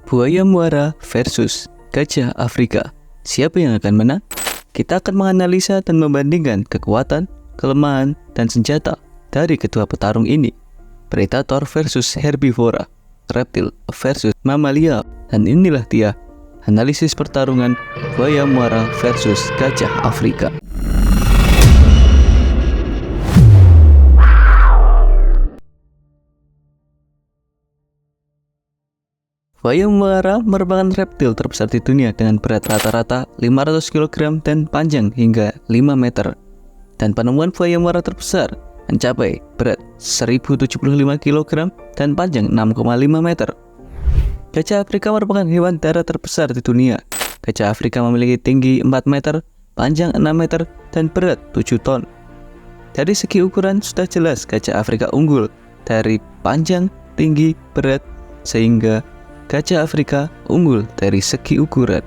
Buaya muara versus gajah Afrika. Siapa yang akan menang? Kita akan menganalisa dan membandingkan kekuatan, kelemahan, dan senjata dari kedua petarung ini. Predator versus herbivora, reptil versus mamalia. Dan inilah dia analisis pertarungan buaya muara versus gajah Afrika. Buaya muara merupakan reptil terbesar di dunia dengan berat rata-rata 500 kg dan panjang hingga 5 meter. Dan penemuan buaya muara terbesar mencapai berat 1075 kg dan panjang 6,5 meter. Gajah Afrika merupakan hewan darat terbesar di dunia. Gajah Afrika memiliki tinggi 4 meter, panjang 6 meter, dan berat 7 ton. Dari segi ukuran sudah jelas gajah Afrika unggul dari panjang, tinggi, berat, sehingga gajah Afrika unggul dari segi ukuran.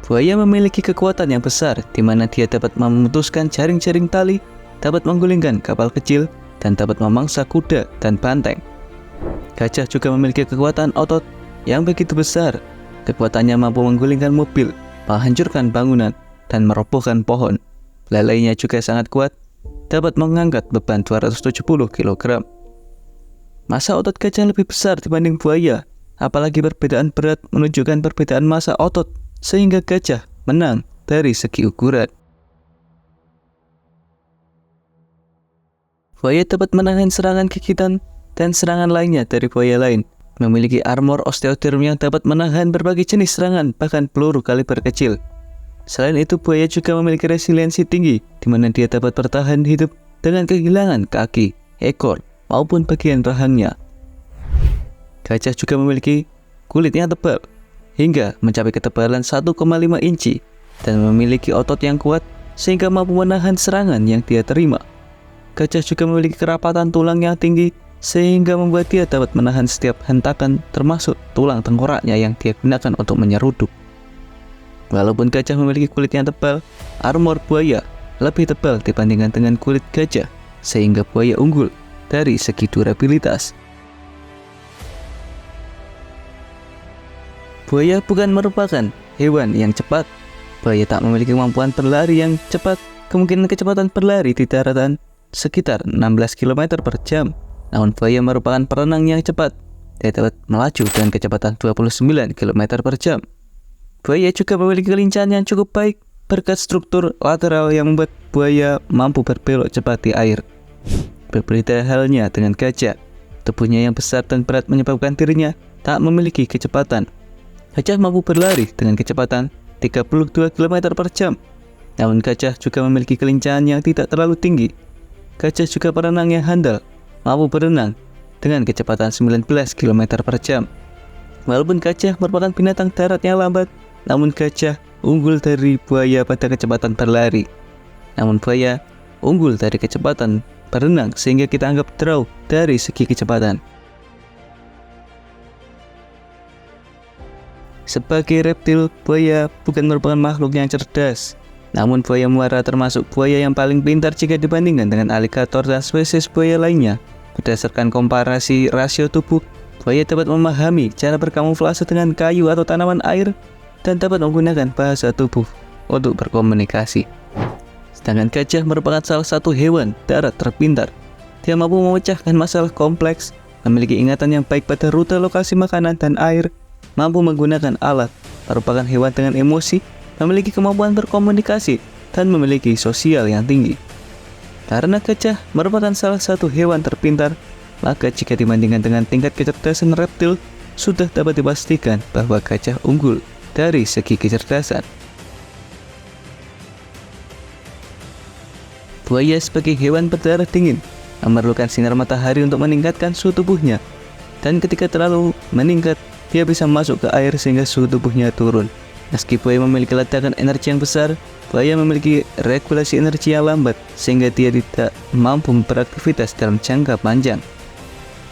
Buaya memiliki kekuatan yang besar di mana dia dapat memutuskan jaring-jaring tali, dapat menggulingkan kapal kecil, dan dapat memangsa kuda dan banteng. Gajah juga memiliki kekuatan otot yang begitu besar. Kekuatannya mampu menggulingkan mobil, menghancurkan bangunan, dan merobohkan pohon. Belalainya juga sangat kuat, dapat mengangkat beban 270 kg. Massa otot gajah lebih besar dibanding buaya, apalagi perbedaan berat menunjukkan perbedaan massa otot, sehingga gajah menang dari segi ukuran. Buaya dapat menahan serangan gigitan dan serangan lainnya dari buaya lain, memiliki armor osteoderm yang dapat menahan berbagai jenis serangan, bahkan peluru kaliber kecil. Selain itu, buaya juga memiliki resiliensi tinggi, di mana dia dapat bertahan hidup dengan kehilangan kaki, ekor, maupun bagian rahangnya. Gajah juga memiliki kulit yang tebal, hingga mencapai ketebalan 1,5 inci, dan memiliki otot yang kuat, sehingga mampu menahan serangan yang dia terima. Gajah juga memiliki kerapatan tulang yang tinggi, sehingga membuat dia dapat menahan setiap hentakan, termasuk tulang tengkoraknya yang dia gunakan untuk menyeruduk. Walaupun gajah memiliki kulit yang tebal, armor buaya lebih tebal dibandingkan dengan kulit gajah, sehingga buaya unggul dari segi durabilitas. Buaya bukan merupakan hewan yang cepat. Buaya tak memiliki kemampuan berlari yang cepat. Kemungkinan kecepatan berlari di daratan sekitar 16 km per jam. Namun buaya merupakan perenang yang cepat. Dia dapat melaju dengan kecepatan 29 km per jam. Buaya juga memiliki kelincahan yang cukup baik berkat struktur lateral yang membuat buaya mampu berbelok cepat di air. Berbeda halnya dengan gajah, tubuhnya yang besar dan berat menyebabkan dirinya tak memiliki kecepatan. Gajah mampu berlari dengan kecepatan 32 km per jam. Namun gajah juga memiliki kelincahan yang tidak terlalu tinggi. Gajah juga perenang yang handal, mampu berenang dengan kecepatan 19 km per jam. Walaupun gajah merupakan binatang darat yang lambat, namun gajah unggul dari buaya pada kecepatan berlari. Namun buaya unggul dari kecepatan berenang, sehingga kita anggap draw dari segi kecepatan. Sebagai reptil, buaya bukan merupakan makhluk yang cerdas. Namun buaya muara termasuk buaya yang paling pintar jika dibandingkan dengan aligator dan spesies buaya lainnya. Berdasarkan komparasi rasio tubuh, buaya dapat memahami cara berkamuflase dengan kayu atau tanaman air, dan dapat menggunakan bahasa tubuh untuk berkomunikasi. Sedangkan gajah merupakan salah satu hewan darat terpintar. Dia mampu memecahkan masalah kompleks, memiliki ingatan yang baik pada rute lokasi makanan dan air, mampu menggunakan alat, merupakan hewan dengan emosi, memiliki kemampuan berkomunikasi, dan memiliki sosial yang tinggi. Karena gajah merupakan salah satu hewan terpintar, maka jika dibandingkan dengan tingkat kecerdasan reptil, sudah dapat dipastikan bahwa gajah unggul dari segi kecerdasan. Buaya sebagai hewan berdarah dingin memerlukan sinar matahari untuk meningkatkan suhu tubuhnya, dan ketika terlalu meningkat, dia bisa masuk ke air sehingga suhu tubuhnya turun. Meski buaya memiliki ledakan energi yang besar, buaya memiliki regulasi energi yang lambat sehingga dia tidak mampu beraktivitas dalam jangka panjang.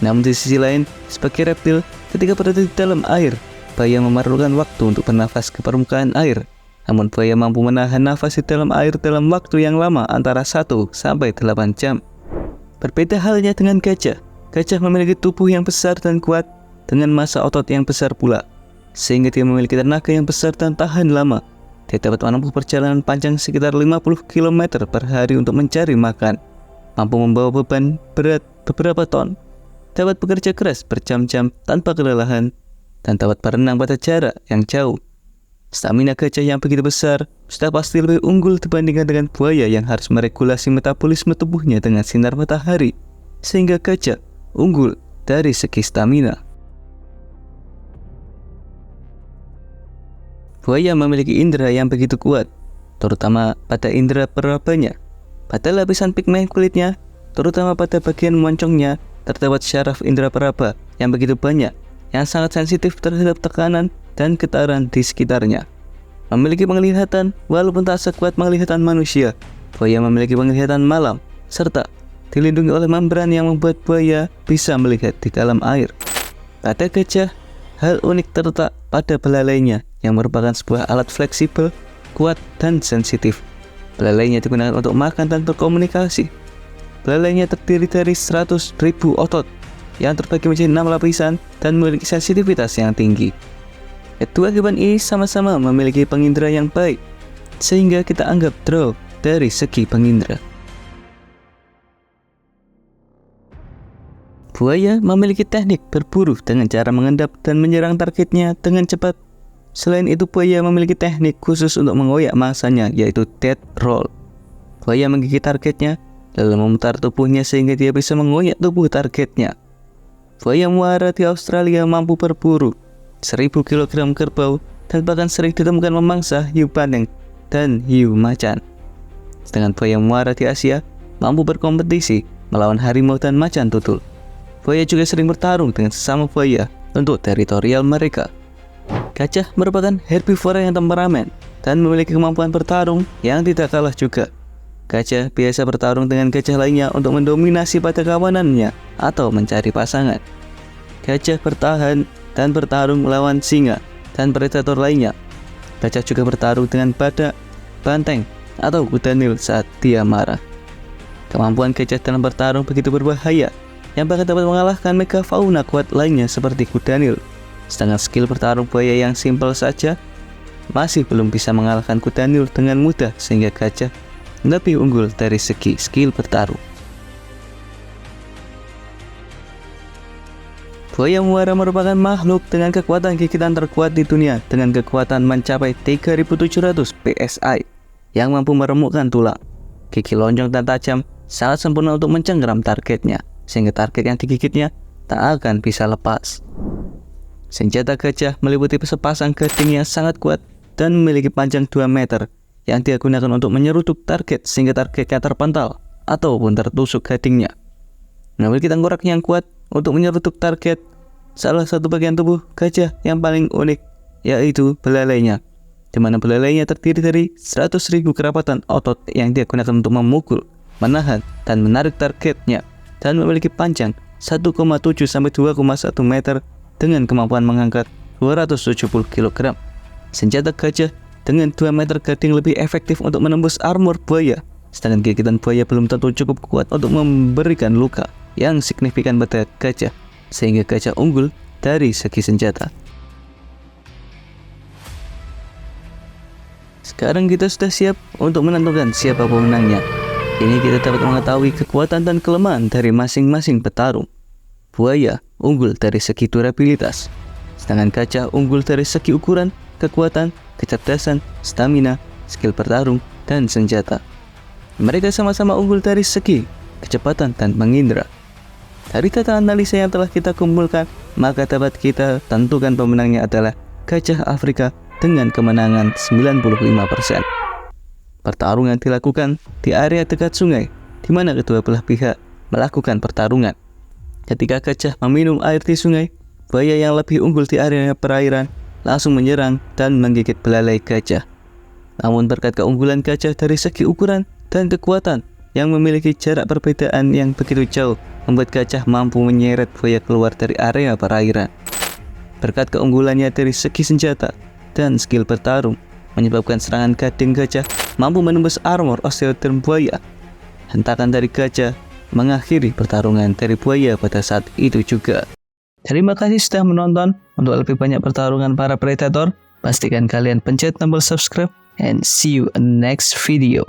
Namun di sisi lain, sebagai reptil, ketika berada di dalam air, buaya memerlukan waktu untuk bernafas ke permukaan air. Namun buaya mampu menahan nafas di dalam air dalam waktu yang lama antara 1 sampai 8 jam. Berbeda halnya dengan gajah. Gajah memiliki tubuh yang besar dan kuat dengan massa otot yang besar pula, sehingga dia memiliki tenaga yang besar dan tahan lama. Dia dapat menempuh perjalanan panjang sekitar 50 km per hari untuk mencari makan, mampu membawa beban berat beberapa ton, dapat bekerja keras berjam-jam tanpa kelelahan, dan dapat berenang pada jarak yang jauh. Stamina gajah yang begitu besar sudah pasti lebih unggul dibandingkan dengan buaya yang harus meregulasi metabolisme tubuhnya dengan sinar matahari, sehingga gajah unggul dari segi stamina. Buaya memiliki indera yang begitu kuat, terutama pada indera perabanya. Pada lapisan pigmen kulitnya, terutama pada bagian moncongnya, terdapat syaraf indera peraba yang begitu banyak, yang sangat sensitif terhadap tekanan dan getaran di sekitarnya. Memiliki penglihatan walaupun tak sekuat penglihatan manusia. Buaya memiliki penglihatan malam, serta dilindungi oleh membran yang membuat buaya bisa melihat di dalam air. Pada gajah, hal unik terletak pada belalainya yang merupakan sebuah alat fleksibel, kuat, dan sensitif. Belalainya digunakan untuk makan dan berkomunikasi. Belalainya terdiri dari 100.000 otot yang terbagi menjadi 6 lapisan dan memiliki sensitivitas yang tinggi. Kedua hewan ini sama-sama memiliki pengindera yang baik, sehingga kita anggap draw dari segi pengindera. Buaya memiliki teknik berburu dengan cara mengendap dan menyerang targetnya dengan cepat. Selain itu, buaya memiliki teknik khusus untuk mengoyak mangsanya, yaitu death roll. Buaya menggigit targetnya, lalu memutar tubuhnya sehingga dia bisa mengoyak tubuh targetnya. Buaya muara di Australia mampu berburu 1.000 kg kerbau dan bahkan sering ditemukan memangsa hiu bandeng dan hiu macan. Sedangkan buaya muara di Asia mampu berkompetisi melawan harimau dan macan tutul. Buaya juga sering bertarung dengan sesama buaya untuk teritorial mereka. Gajah merupakan herbivora yang temperamen dan memiliki kemampuan bertarung yang tidak kalah juga. Gajah biasa bertarung dengan gajah lainnya untuk mendominasi pada kawanannya atau mencari pasangan. Gajah bertahan dan bertarung melawan singa dan predator lainnya. Gajah juga bertarung dengan badak, banteng, atau kuda Nil saat dia marah. Kemampuan gajah dalam bertarung begitu berbahaya, yang bahkan dapat mengalahkan megafauna kuat lainnya seperti kuda Nil. Sedangkan skill bertarung buaya yang simpel saja masih belum bisa mengalahkan kuda Nil dengan mudah, sehingga gajah lebih unggul dari segi skill bertarung. Buaya muara merupakan makhluk dengan kekuatan gigitan terkuat di dunia dengan kekuatan mencapai 3.700 PSI yang mampu meremukkan tulang. Gigi lonjong dan tajam sangat sempurna untuk mencengkeram targetnya, sehingga target yang digigitnya tak akan bisa lepas. Senjata gajah meliputi sepasang gading yang sangat kuat dan memiliki panjang 2 meter yang dia gunakan untuk menyeruduk target sehingga targetnya terpental ataupun tertusuk gadingnya. Memiliki tengkorak yang kuat untuk menyeruduk target. Salah satu bagian tubuh gajah yang paling unik yaitu belalainya, di mana belalainya terdiri dari 100.000 kerapatan otot yang dia gunakan untuk memukul, menahan, dan menarik targetnya, dan memiliki panjang 1,7 sampai 2,1 meter dengan kemampuan mengangkat 270 kg. Senjata gajah dengan 2 meter gading lebih efektif untuk menembus armor buaya, sedangkan gigitan buaya belum tentu cukup kuat untuk memberikan luka yang signifikan pada gajah, sehingga gajah unggul dari segi senjata. Sekarang kita sudah siap untuk menentukan siapa pemenangnya. Ini kita dapat mengetahui kekuatan dan kelemahan dari masing-masing petarung. Buaya unggul dari segi durabilitas, sedangkan gajah unggul dari segi ukuran, kekuatan, kecerdasan, stamina, skill bertarung, dan senjata. Mereka sama-sama unggul dari segi kecepatan dan mengindra. Dari data analisa yang telah kita kumpulkan, maka dapat kita tentukan pemenangnya adalah gajah Afrika dengan kemenangan 95%. Pertarungan dilakukan di area dekat sungai, di mana kedua belah pihak melakukan pertarungan. Ketika gajah meminum air di sungai, buaya yang lebih unggul di area perairan langsung menyerang dan menggigit belalai gajah. Namun berkat keunggulan gajah dari segi ukuran dan kekuatan yang memiliki jarak perbedaan yang begitu jauh, membuat gajah mampu menyeret buaya keluar dari area perairan. Berkat keunggulannya dari segi senjata dan skill bertarung, menyebabkan serangan gading gajah mampu menembus armor osteoderm buaya. Hentakan dari gajah mengakhiri pertarungan dari buaya pada saat itu juga. Terima kasih sudah menonton. Untuk lebih banyak pertarungan para predator, pastikan kalian pencet tombol subscribe and see you in next video.